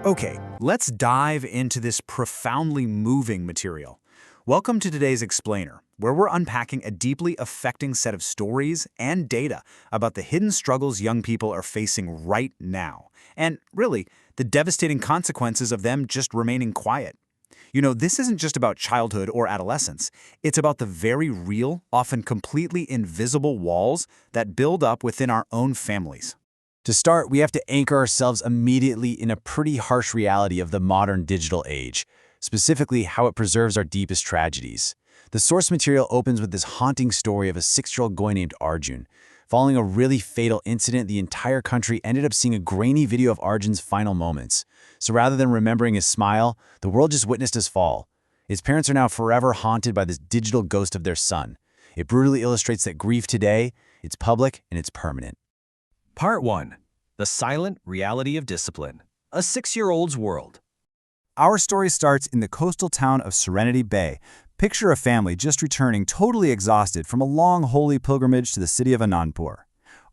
Okay, let's dive into this profoundly moving material. Welcome to today's Explainer, where we're unpacking a deeply affecting set of stories and data about the hidden struggles young people are facing right now, and really, the devastating consequences of them just remaining quiet. This isn't just about childhood or adolescence. It's about the very real, often completely invisible walls that build up within our own families. To start, we have to anchor ourselves immediately in a pretty harsh reality of the modern digital age, specifically how it preserves our deepest tragedies. The source material opens with this haunting story of a 6-year-old boy named Arjun. Following a really fatal incident, the entire country ended up seeing a grainy video of Arjun's final moments. So rather than remembering his smile, the world just witnessed his fall. His parents are now forever haunted by this digital ghost of their son. It brutally illustrates that grief today, it's public and it's permanent. Part 1. The Silent Reality of Discipline. A 6-year-old's World. Our story starts in the coastal town of Serenity Bay. Picture a family just returning totally exhausted from a long holy pilgrimage to the city of Anandpur.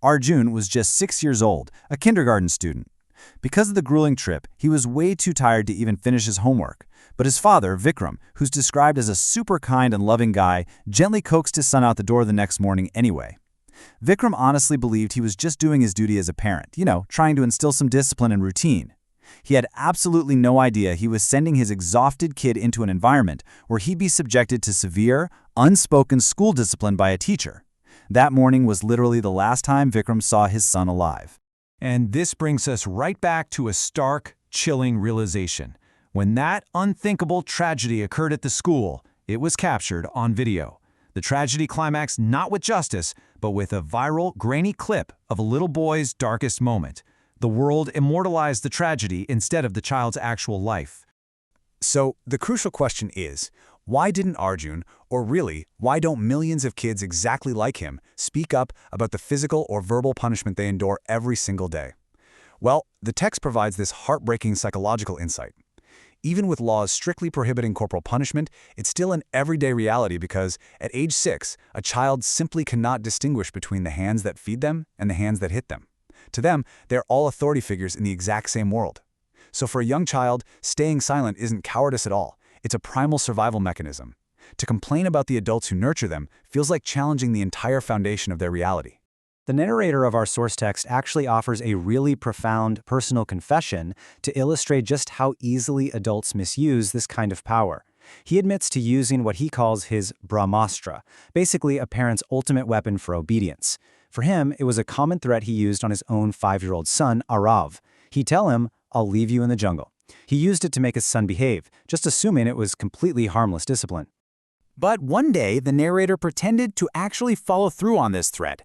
Arjun was just 6 years old, a kindergarten student. Because of the grueling trip, he was way too tired to even finish his homework. But his father, Vikram, who's described as a super kind and loving guy, gently coaxed his son out the door the next morning anyway. Vikram honestly believed he was just doing his duty as a parent, trying to instill some discipline and routine. He had absolutely no idea he was sending his exhausted kid into an environment where he'd be subjected to severe, unspoken school discipline by a teacher. That morning was literally the last time Vikram saw his son alive. And this brings us right back to a stark, chilling realization. When that unthinkable tragedy occurred at the school, it was captured on video. The tragedy climaxed not with justice, but with a viral, grainy clip of a little boy's darkest moment. The world immortalized the tragedy instead of the child's actual life. So, the crucial question is, why didn't Arjun, or really, why don't millions of kids exactly like him, speak up about the physical or verbal punishment they endure every single day? Well, the text provides this heartbreaking psychological insight. Even with laws strictly prohibiting corporal punishment, it's still an everyday reality because, at age 6, a child simply cannot distinguish between the hands that feed them and the hands that hit them. To them, they're all authority figures in the exact same world. So for a young child, staying silent isn't cowardice at all. It's a primal survival mechanism. To complain about the adults who nurture them feels like challenging the entire foundation of their reality. The narrator of our source text actually offers a really profound personal confession to illustrate just how easily adults misuse this kind of power. He admits to using what he calls his Brahmastra, basically a parent's ultimate weapon for obedience. For him, it was a common threat he used on his own 5-year-old son, Arav. He'd tell him, "I'll leave you in the jungle." He used it to make his son behave, just assuming it was completely harmless discipline. But one day, the narrator pretended to actually follow through on this threat.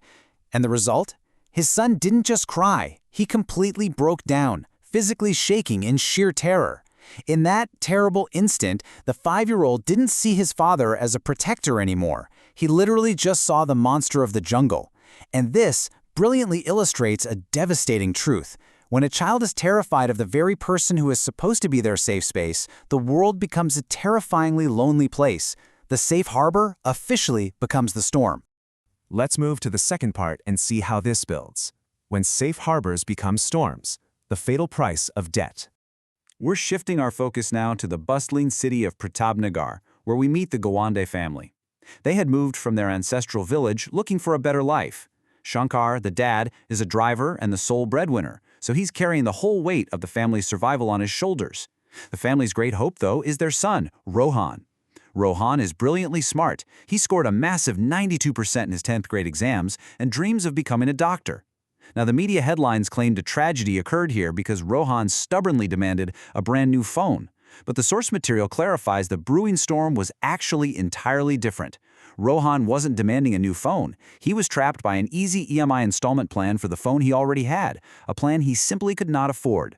And the result? His son didn't just cry. He completely broke down, physically shaking in sheer terror. In that terrible instant, the 5-year-old didn't see his father as a protector anymore. He literally just saw the monster of the jungle. And this brilliantly illustrates a devastating truth. When a child is terrified of the very person who is supposed to be their safe space, the world becomes a terrifyingly lonely place. The safe harbor officially becomes the storm. Let's move to the second part and see how this builds. When safe harbors become storms, the fatal price of debt. We're shifting our focus now to the bustling city of Pratapnagar, where we meet the Gawande family. They had moved from their ancestral village looking for a better life. Shankar, the dad, is a driver and the sole breadwinner, so he's carrying the whole weight of the family's survival on his shoulders. The family's great hope, though, is their son, Rohan. Rohan is brilliantly smart. He scored a massive 92% in his 10th grade exams and dreams of becoming a doctor. Now, the media headlines claimed a tragedy occurred here because Rohan stubbornly demanded a brand new phone. But the source material clarifies the brewing storm was actually entirely different. Rohan wasn't demanding a new phone. He was trapped by an easy EMI installment plan for the phone he already had, a plan he simply could not afford.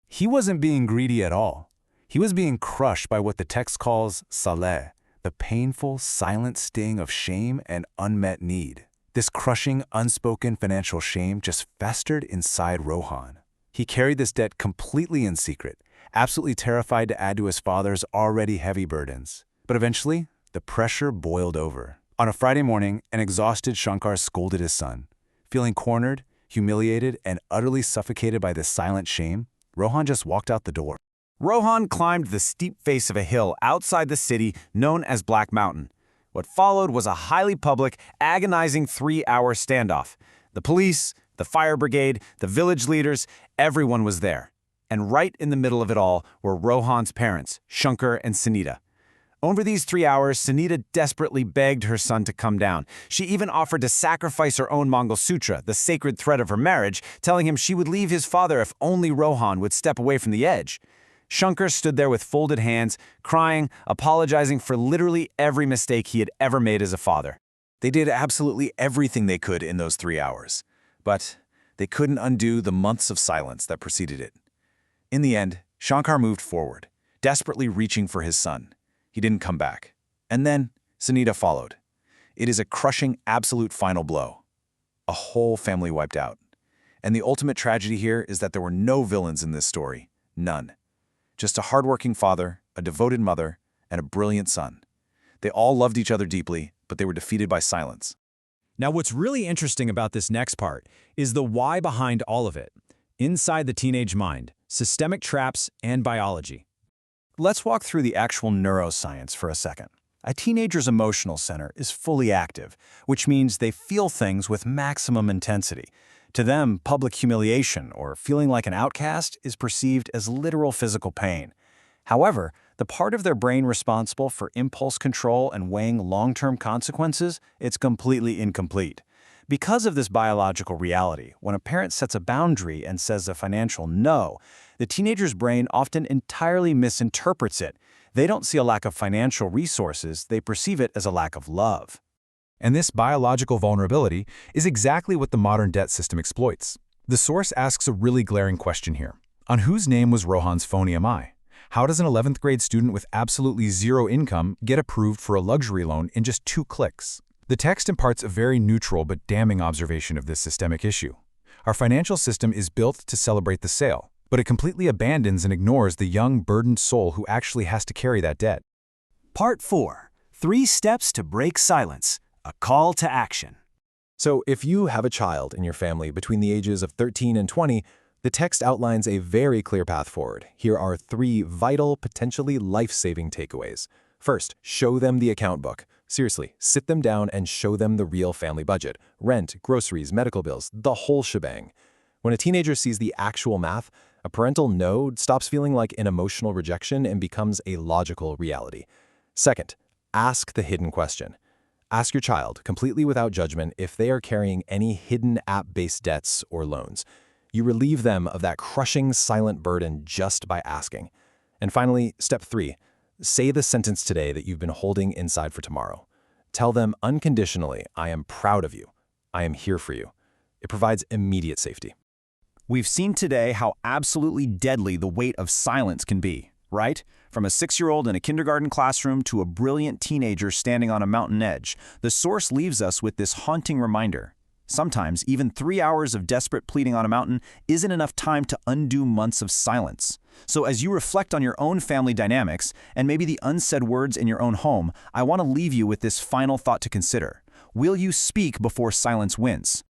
He wasn't being greedy at all. He was being crushed by what the text calls saleh, the painful, silent sting of shame and unmet need. This crushing, unspoken financial shame just festered inside Rohan. He carried this debt completely in secret, absolutely terrified to add to his father's already heavy burdens. But eventually, the pressure boiled over. On a Friday morning, an exhausted Shankar scolded his son. Feeling cornered, humiliated, and utterly suffocated by this silent shame, Rohan just walked out the door. Rohan climbed the steep face of a hill outside the city known as Black Mountain. What followed was a highly public, agonizing 3-hour standoff. The police, the fire brigade, the village leaders, everyone was there. And right in the middle of it all were Rohan's parents, Shankar and Sunita. Over these 3 hours, Sunita desperately begged her son to come down. She even offered to sacrifice her own Mangalsutra, the sacred thread of her marriage, telling him she would leave his father if only Rohan would step away from the edge. Shankar stood there with folded hands, crying, apologizing for literally every mistake he had ever made as a father. They did absolutely everything they could in those 3 hours, but they couldn't undo the months of silence that preceded it. In the end, Shankar moved forward, desperately reaching for his son. He didn't come back. And then Sunita followed. It is a crushing, absolute final blow. A whole family wiped out. And the ultimate tragedy here is that there were no villains in this story. None. Just a hardworking father, a devoted mother, and a brilliant son. They all loved each other deeply, but they were defeated by silence. Now, what's really interesting about this next part is the why behind all of it. Inside the teenage mind, systemic traps, and biology. Let's walk through the actual neuroscience for a second. A teenager's emotional center is fully active, which means they feel things with maximum intensity. To them, public humiliation or feeling like an outcast is perceived as literal physical pain. However, the part of their brain responsible for impulse control and weighing long-term consequences, it's completely incomplete. Because of this biological reality, when a parent sets a boundary and says a financial no, the teenager's brain often entirely misinterprets it. They don't see a lack of financial resources, they perceive it as a lack of love. And this biological vulnerability is exactly what the modern debt system exploits. The source asks a really glaring question here. On whose name was Rohan's phone EMI? How does an 11th grade student with absolutely zero income get approved for a luxury loan in just 2 clicks? The text imparts a very neutral but damning observation of this systemic issue. Our financial system is built to celebrate the sale, but it completely abandons and ignores the young, burdened soul who actually has to carry that debt. Part 4. 3 Steps to Break Silence. A Call to Action. So if you have a child in your family between the ages of 13 and 20, the text outlines a very clear path forward. Here are 3 vital, potentially life-saving takeaways. First, show them the account book. Seriously, sit them down and show them the real family budget. Rent, groceries, medical bills, the whole shebang. When a teenager sees the actual math, a parental no stops feeling like an emotional rejection and becomes a logical reality. Second, ask the hidden question. Ask your child, completely without judgment, if they are carrying any hidden app-based debts or loans. You relieve them of that crushing, silent burden just by asking. And finally, step 3. Say the sentence today that you've been holding inside for tomorrow. Tell them unconditionally, I am proud of you. I am here for you. It provides immediate safety. We've seen today how absolutely deadly the weight of silence can be, right? From a 6-year-old in a kindergarten classroom to a brilliant teenager standing on a mountain edge, the source leaves us with this haunting reminder. Sometimes, even 3 hours of desperate pleading on a mountain isn't enough time to undo months of silence. So as you reflect on your own family dynamics, and maybe the unsaid words in your own home, I want to leave you with this final thought to consider. Will you speak before silence wins?